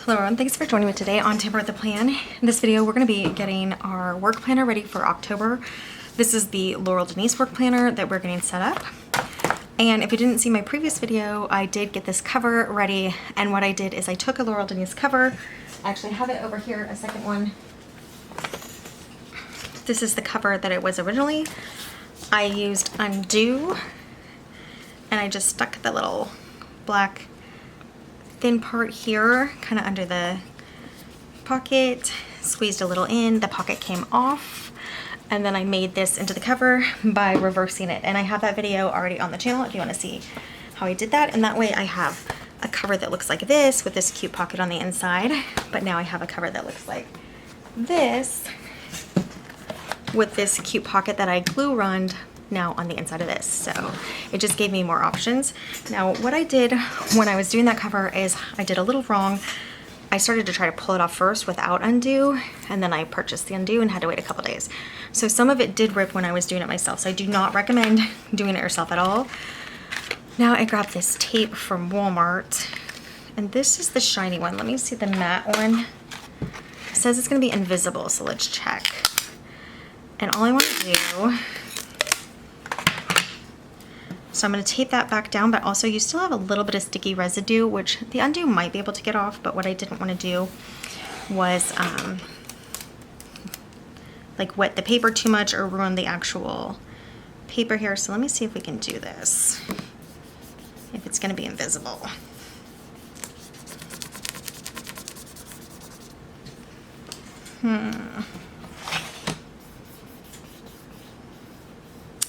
Hello everyone, thanks for joining me today on Tamper with the Plan. In this video, we're going to be getting our work planner ready for October. This is the Laurel Denise work planner that we're getting set up. And if you didn't see my previous video, I did get this cover ready. And what I did is I took a Laurel Denise cover. I actually have it over here, a second one. This is the cover that it was originally. I used undo and I just stuck the little black thin part here kind of under the pocket, squeezed a little in, the pocket came off, and then I made this into the cover by reversing it. And I have that video already on the channel if you want to see how I did that. And that way I have a cover that looks like this with this cute pocket on the inside, but now I have a cover that looks like this with this cute pocket that I glue runned now on the inside of this. So it just gave me more options. Now what I did when I was doing that cover is I did a little wrong. I started to try to pull it off first without undo, and then I purchased the undo and had to wait a couple days. So some of it did rip when I was doing it myself, so I do not recommend doing it yourself at all. Now I grabbed this tape from Walmart, and this is the shiny one. Let me see the matte one. It says it's gonna be invisible, so let's check. And all I want to do, so I'm going to tape that back down, but also you still have a little bit of sticky residue, which the undo might be able to get off, but what I didn't want to do was like wet the paper too much or ruin the actual paper here. So let me see if we can do this, if it's going to be invisible.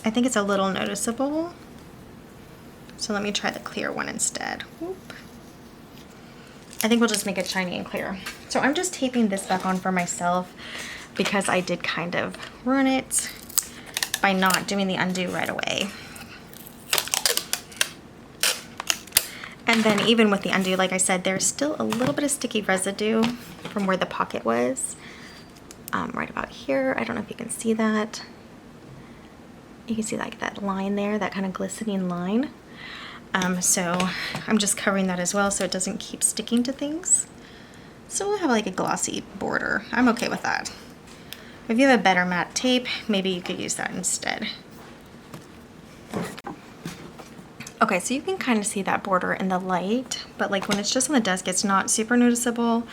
I think it's a little noticeable. So let me try the clear one instead. Whoop. I think we'll just make it shiny and clear. So I'm just taping this back on for myself because I did kind of ruin it by not doing the undo right away. And then even with the undo, like I said, there's still a little bit of sticky residue from where the pocket was. Right about here. I don't know if you can see that. You can see like that line there, that kind of glistening line. So I'm just covering that as well so it doesn't keep sticking to things. So we'll have like a glossy border. I'm okay with that. If you have a better matte tape, maybe you could use that instead. Okay, so you can kind of see that border in the light, but like when it's just on the desk, it's not super noticeable.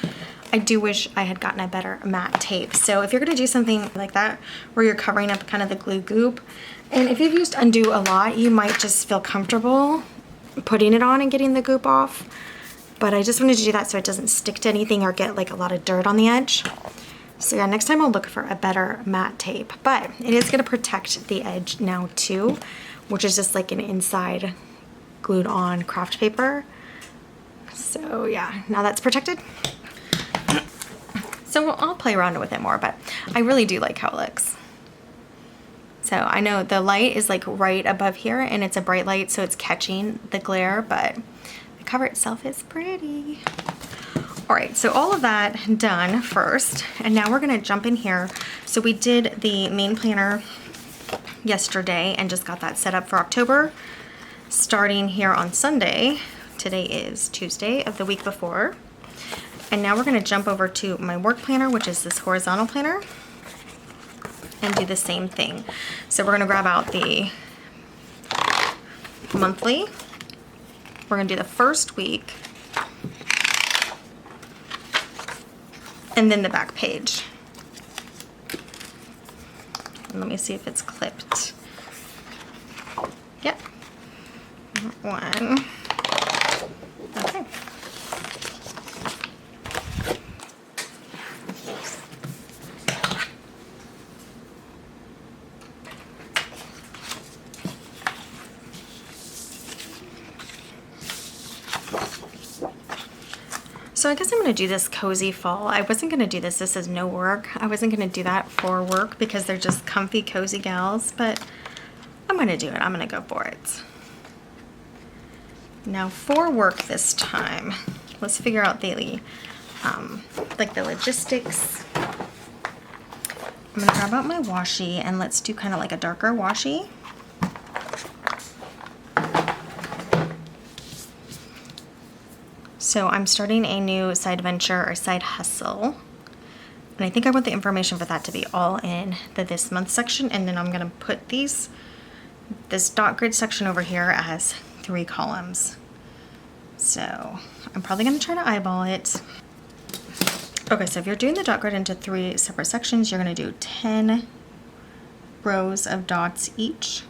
I do wish I had gotten a better matte tape. So if you're gonna do something like that, where you're covering up kind of the glue goop, and if you've used undo a lot, you might just feel comfortable putting it on and getting the goop off. But I just wanted to do that so it doesn't stick to anything or get like a lot of dirt on the edge. So yeah, next time I'll look for a better matte tape. But it is gonna protect the edge now too, which is just like an inside glued on craft paper. So yeah, now that's protected. So I'll play around with it more, but I really do like how it looks. So I know the light is like right above here and it's a bright light, so it's catching the glare, but the cover itself is pretty. All right, so all of that done first, and now we're gonna jump in here. So we did the main planner yesterday and just got that set up for October, starting here on Sunday. Today is Tuesday of the week before. And now we're gonna jump over to my work planner, which is this horizontal planner, and do the same thing. So we're gonna grab out the monthly. We're gonna do the first week, and then the back page. And let me see if it's clipped. Yep. One. Okay. So I guess I'm going to do this cozy fall. I wasn't going to do this. This is no work. I wasn't going to do that for work because they're just comfy, cozy gals, but I'm going to do it. I'm going to go for it. Now for work this time, let's figure out the like the logistics. I'm going to grab out my washi and let's do kind of like a darker washi. So I'm starting a new side venture or side hustle. And I think I want the information for that to be all in the this month section. And then I'm gonna put this dot grid section over here as 3 columns. So I'm probably gonna try to eyeball it. Okay, so if you're doing the dot grid into 3 separate sections, you're gonna do 10 rows of dots each.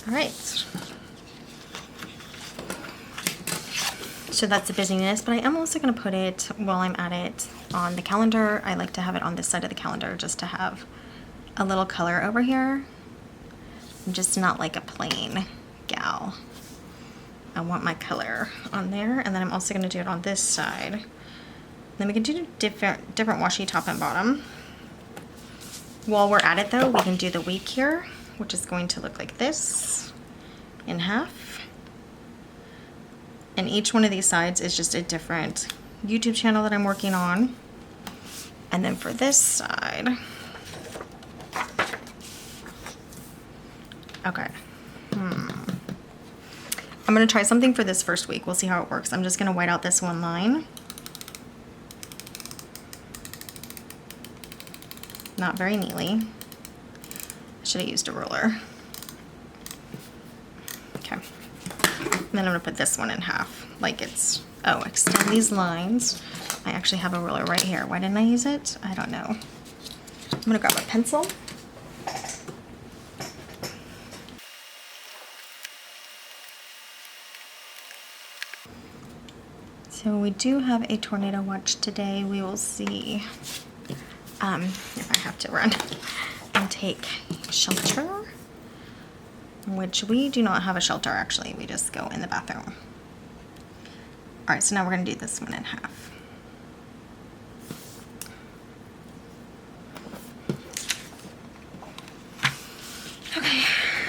All right. So that's the busyness, but I am also going to put it while I'm at it on the calendar. I like to have it on this side of the calendar just to have a little color over here. I'm just not like a plain gal. I want my color on there, and then I'm also going to do it on this side. Then we can do different washi top and bottom. While we're at it though, we can do the week here, which is going to look like this in half. And each one of these sides is just a different YouTube channel that I'm working on. And then for this side, okay. I'm gonna try something for this first week. We'll see how it works. I'm just gonna white out this one line. Not very neatly. I should have used a ruler. Okay. And then I'm gonna put this one in half, like it's, oh, extend these lines. I actually have a ruler right here. Why didn't I use it? I don't know. I'm gonna grab a pencil. So we do have a tornado watch today. We will see if I have to run and take shelter, which we do not have a shelter actually. We just go in the bathroom. All right, so now we're gonna do this one in half. Okay,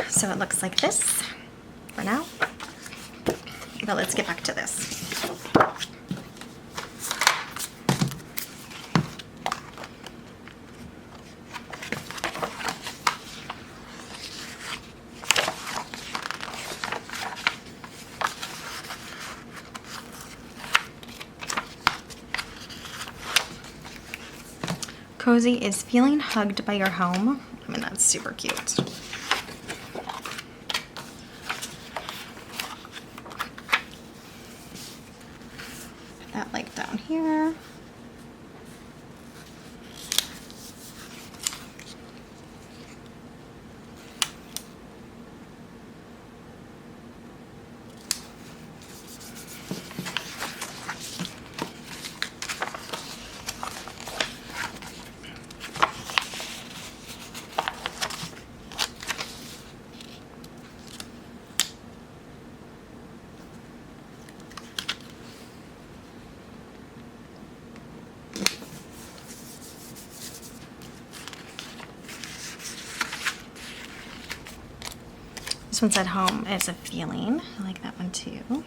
so it looks like this for now, but let's get back to this. Cozy is feeling hugged by your home. I mean, that's super cute. That like down here. This one said home is a feeling. I like that one too.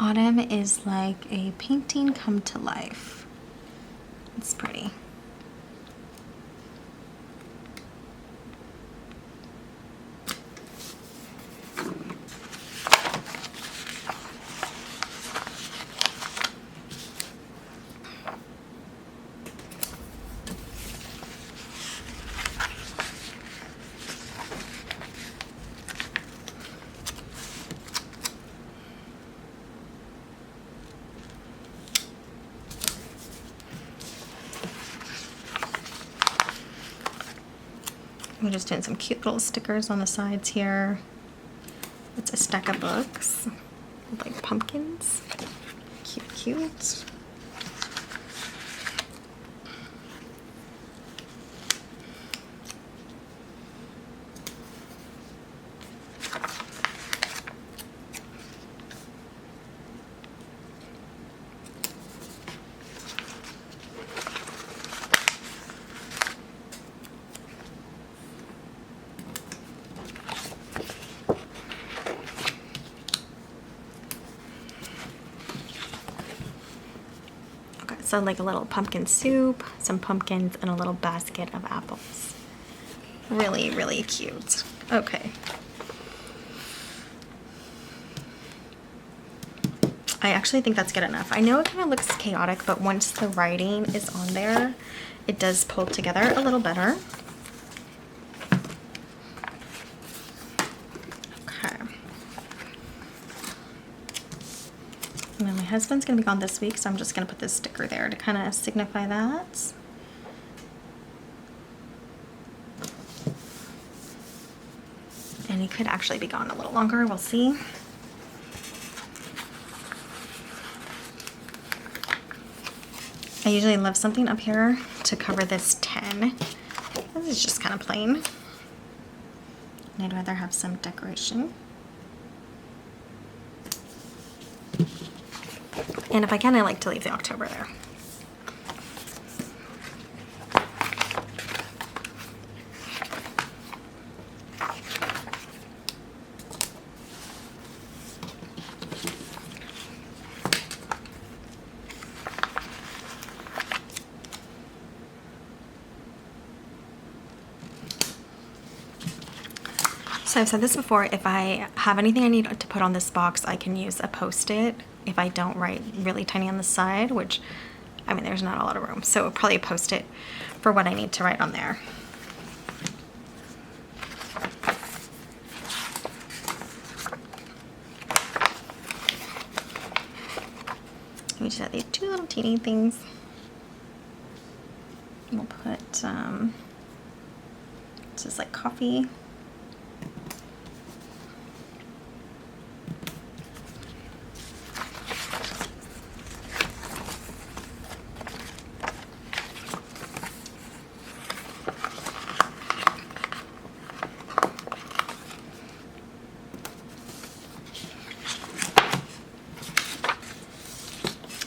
Autumn is like a painting come to life. It's pretty. We're just doing some cute little stickers on the sides here. It's a stack of books with like pumpkins. Cute, cute. So like a little pumpkin soup, some pumpkins, and a little basket of apples. Really, really cute. Okay. I actually think that's good enough. I know it kind of looks chaotic, but once the writing is on there, it does pull together a little better. And then my husband's gonna be gone this week, so I'm just gonna put this sticker there to kind of signify that. And he could actually be gone a little longer, we'll see. I usually love something up here to cover this 10. This is just kind of plain. And I'd rather have some decoration. And if I can, I like to leave the October there. So I've said this before, if I have anything I need to put on this box, I can use a Post-it if I don't write really tiny on the side, which, I mean, there's not a lot of room. So probably a Post-it for what I need to write on there. We just have these two little teeny things. We'll put, it's just like coffee.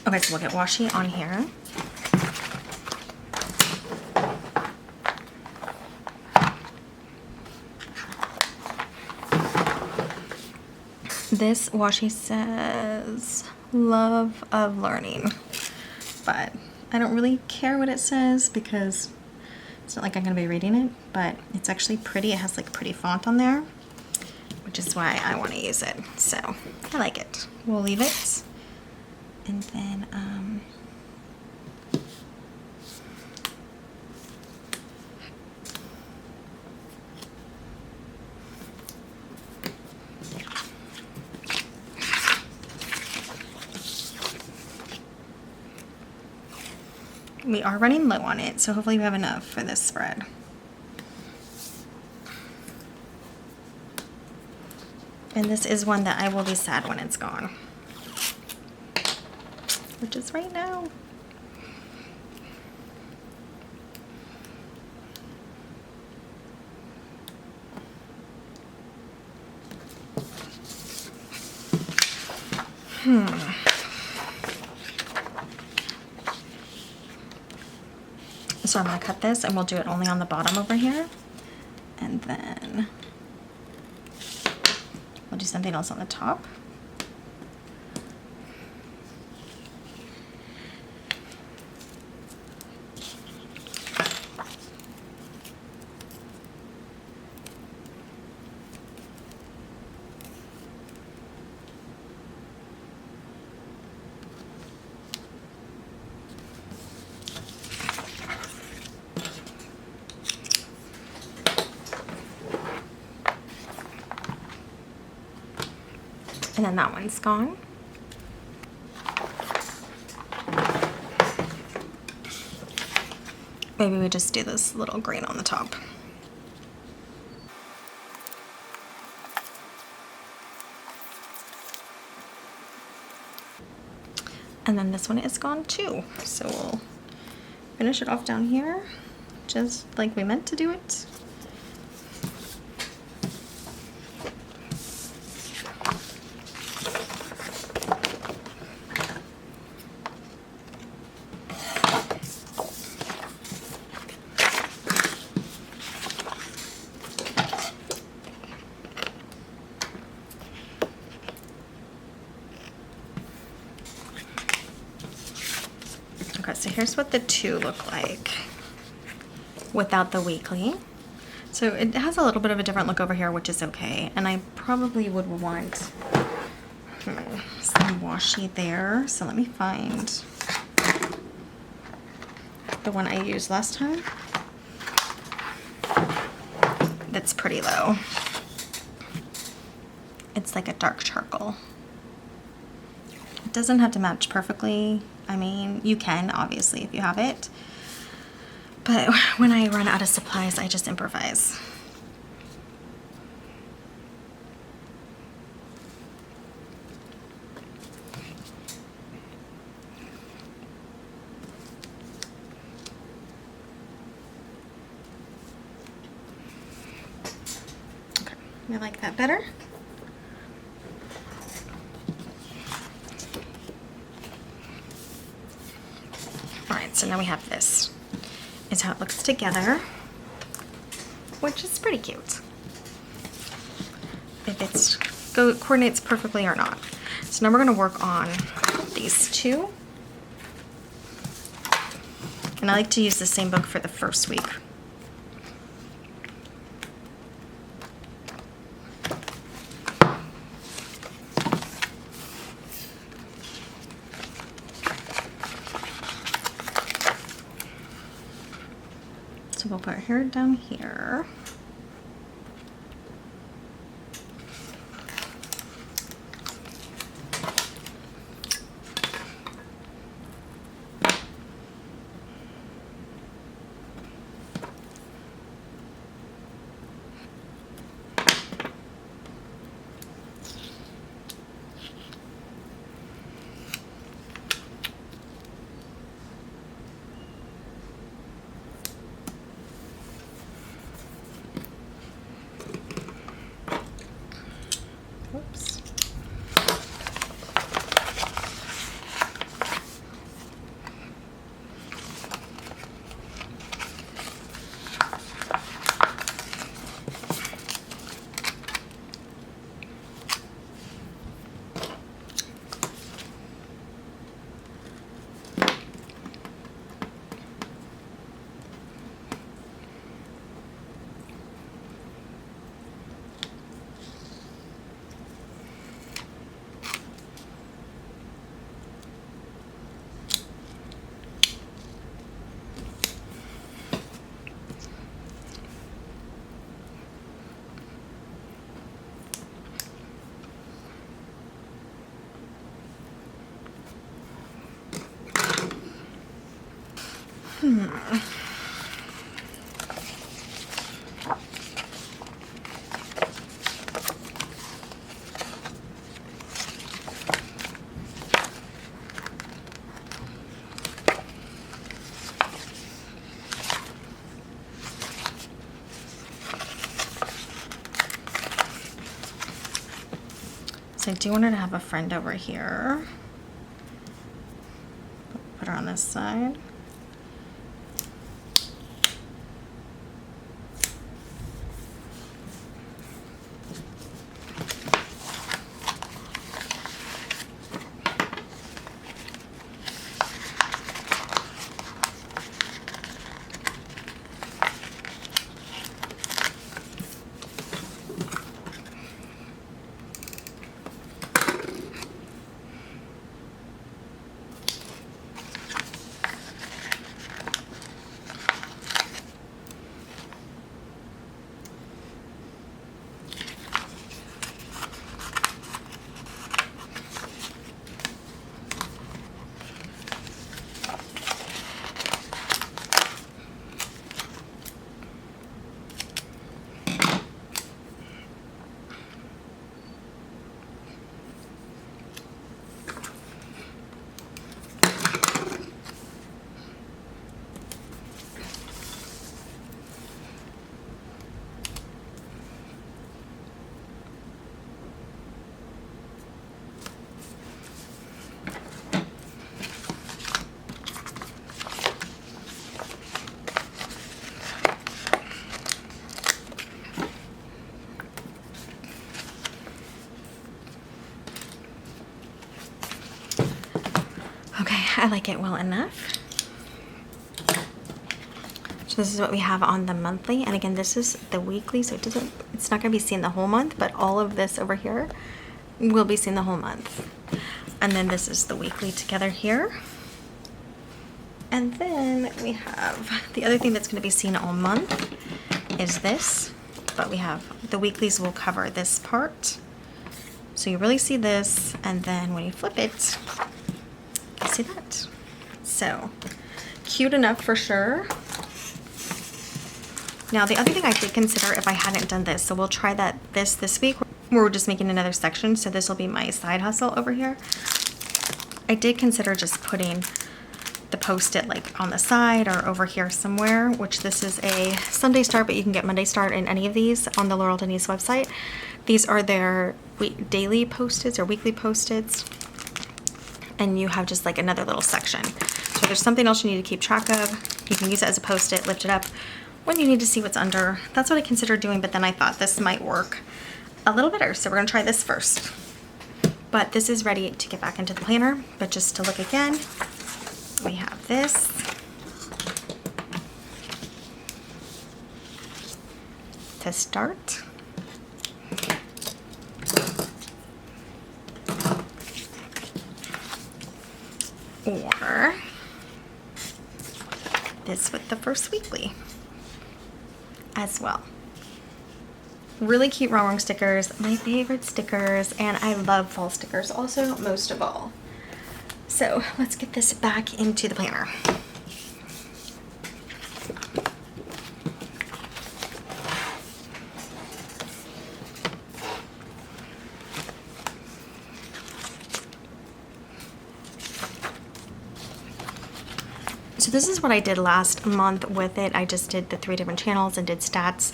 Okay, so we'll get washi on here. This washi says love of learning, but I don't really care what it says because it's not like I'm gonna be reading it, but it's actually pretty. It has like pretty font on there, which is why I want to use it. So I like it. We'll leave it. And then, we are running low on it, so hopefully we have enough for this spread. And this is one that I will be sad when it's gone. Which is right now. So I'm going to cut this and we'll do it only on the bottom over here. And then we'll do something else on the top. And then that one's gone. Maybe we just do this little green on the top. And then this one is gone too. So we'll finish it off down here, just like we meant to do it. Okay, so here's what the two look like without the weekly. So it has a little bit of a different look over here, which is okay. And I probably would want some washi there. So let me find the one I used last time. That's pretty low. It's like a dark charcoal. It doesn't have to match perfectly. I mean, you can, obviously, if you have it. But when I run out of supplies, I just improvise. Okay, I like that better. So now we have this, is how it looks together, which is pretty cute. If it's coordinates perfectly or not. So now we're gonna work on these two. And I like to use the same book for the first week. So we'll put her down here. Whoops. So I do want her to have a friend over here. Put her on this side. I like it well enough. So this is what we have on the monthly, and again, this is the weekly, so it's not gonna be seen the whole month, but all of this over here will be seen the whole month. And then this is the weekly together here. And then we have the other thing that's gonna be seen all month is this, but we have the weeklies will cover this part. So you really see this, and then when you flip it, you see that. So cute enough for sure. Now the other thing I did consider if I hadn't done this, so we'll try that this week, where we're just making another section, so this will be my side hustle over here. I did consider just putting the post-it like on the side or over here somewhere, which this is a Sunday start, but you can get Monday start in any of these on the Laurel Denise website. These are their daily post-its or weekly post-its, and you have just like another little section. So if there's something else you need to keep track of, you can use it as a post-it, lift it up when you need to see what's under. That's what I considered doing, but then I thought this might work a little better, so we're gonna try this first. But this is ready to get back into the planner, but just to look again, we have this. To start. Or this with the first weekly as well. Really cute wrong stickers, my favorite stickers, and I love fall stickers also most of all. So let's get this back into the planner. So this is what I did last month with it. I just did the 3 different channels and did stats,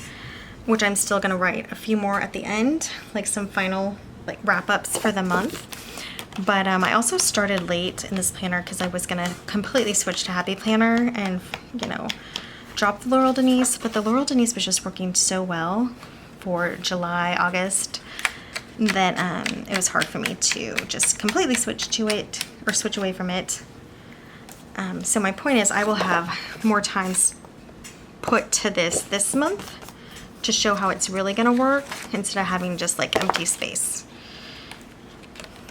which I'm still gonna write a few more at the end, like some final like wrap-ups for the month. But I also started late in this planner because I was gonna completely switch to Happy Planner and, you know, drop the Laurel Denise, but the Laurel Denise was just working so well for July, August, that it was hard for me to just completely switch to it or switch away from it. So my point is I will have more times put to this month to show how it's really gonna work instead of having just like empty space.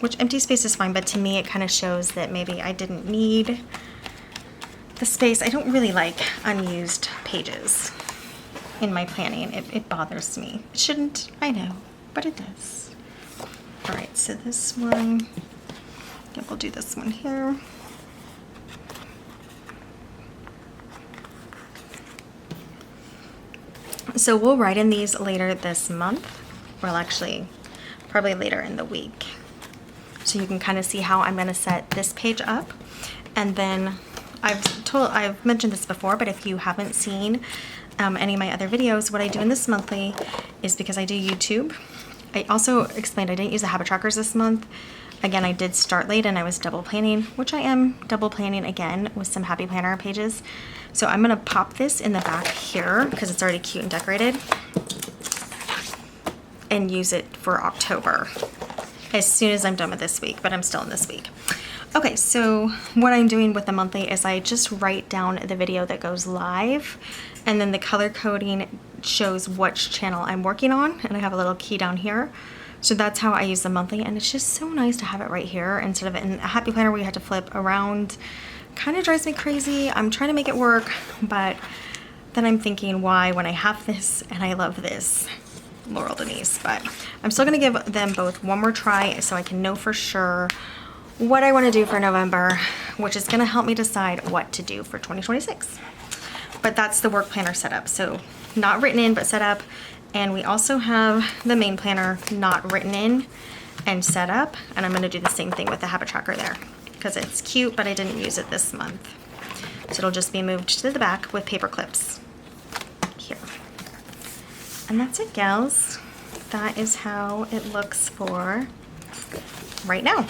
Which empty space is fine, but to me it kind of shows that maybe I didn't need the space. I don't really like unused pages in my planning. It bothers me. It shouldn't, I know, but it does. All right, so this one, I think we'll do this one here. So we'll write in these later this month. Well, actually, probably later in the week. So you can kind of see how I'm gonna set this page up. And then I've mentioned this before, but if you haven't seen any of my other videos, what I do in this monthly is because I do YouTube. I also explained I didn't use the habit trackers this month. Again, I did start late and I was double planning, which I am double planning again with some Happy Planner pages. So I'm gonna pop this in the back here because it's already cute and decorated and use it for October as soon as I'm done with this week, but I'm still in this week. Okay, so what I'm doing with the monthly is I just write down the video that goes live, and then the color coding shows which channel I'm working on, and I have a little key down here. So that's how I use the monthly, and it's just so nice to have it right here instead of in a Happy Planner where you have to flip around. Kind of drives me crazy. I'm trying to make it work, but then I'm thinking why when I have this and I love this Laurel Denise. But I'm still gonna give them both one more try so I can know for sure what I want to do for November, which is gonna help me decide what to do for 2026. But that's the work planner setup, so not written in but set up. And we also have the main planner not written in and set up, and I'm gonna do the same thing with the habit tracker there because it's cute, but I didn't use it this month. So it'll just be moved to the back with paper clips here. And that's it, gals. That is how it looks for right now.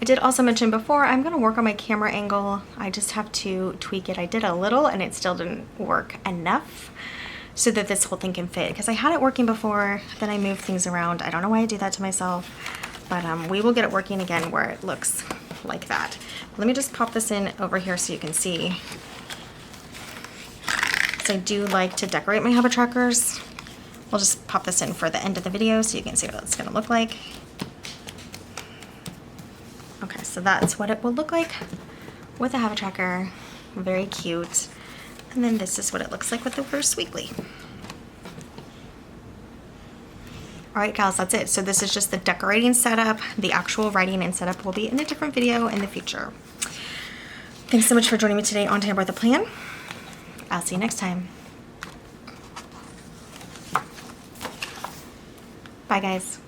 I did also mention before, I'm gonna work on my camera angle. I just have to tweak it. I did a little and it still didn't work enough so that this whole thing can fit, because I had it working before, then I moved things around. I don't know why I do that to myself, but we will get it working again where it looks like that. Let me just pop this in over here so you can see. So I do like to decorate my habit trackers. We'll just pop this in for the end of the video so you can see what it's gonna look like. Okay, so that's what it will look like with a habit tracker. Very cute. And then this is what it looks like with the First Weekly. All right, gals, that's it. So this is just the decorating setup. The actual writing and setup will be in a different video in the future. Thanks so much for joining me today on Tamper the Plan. I'll see you next time. Bye, guys.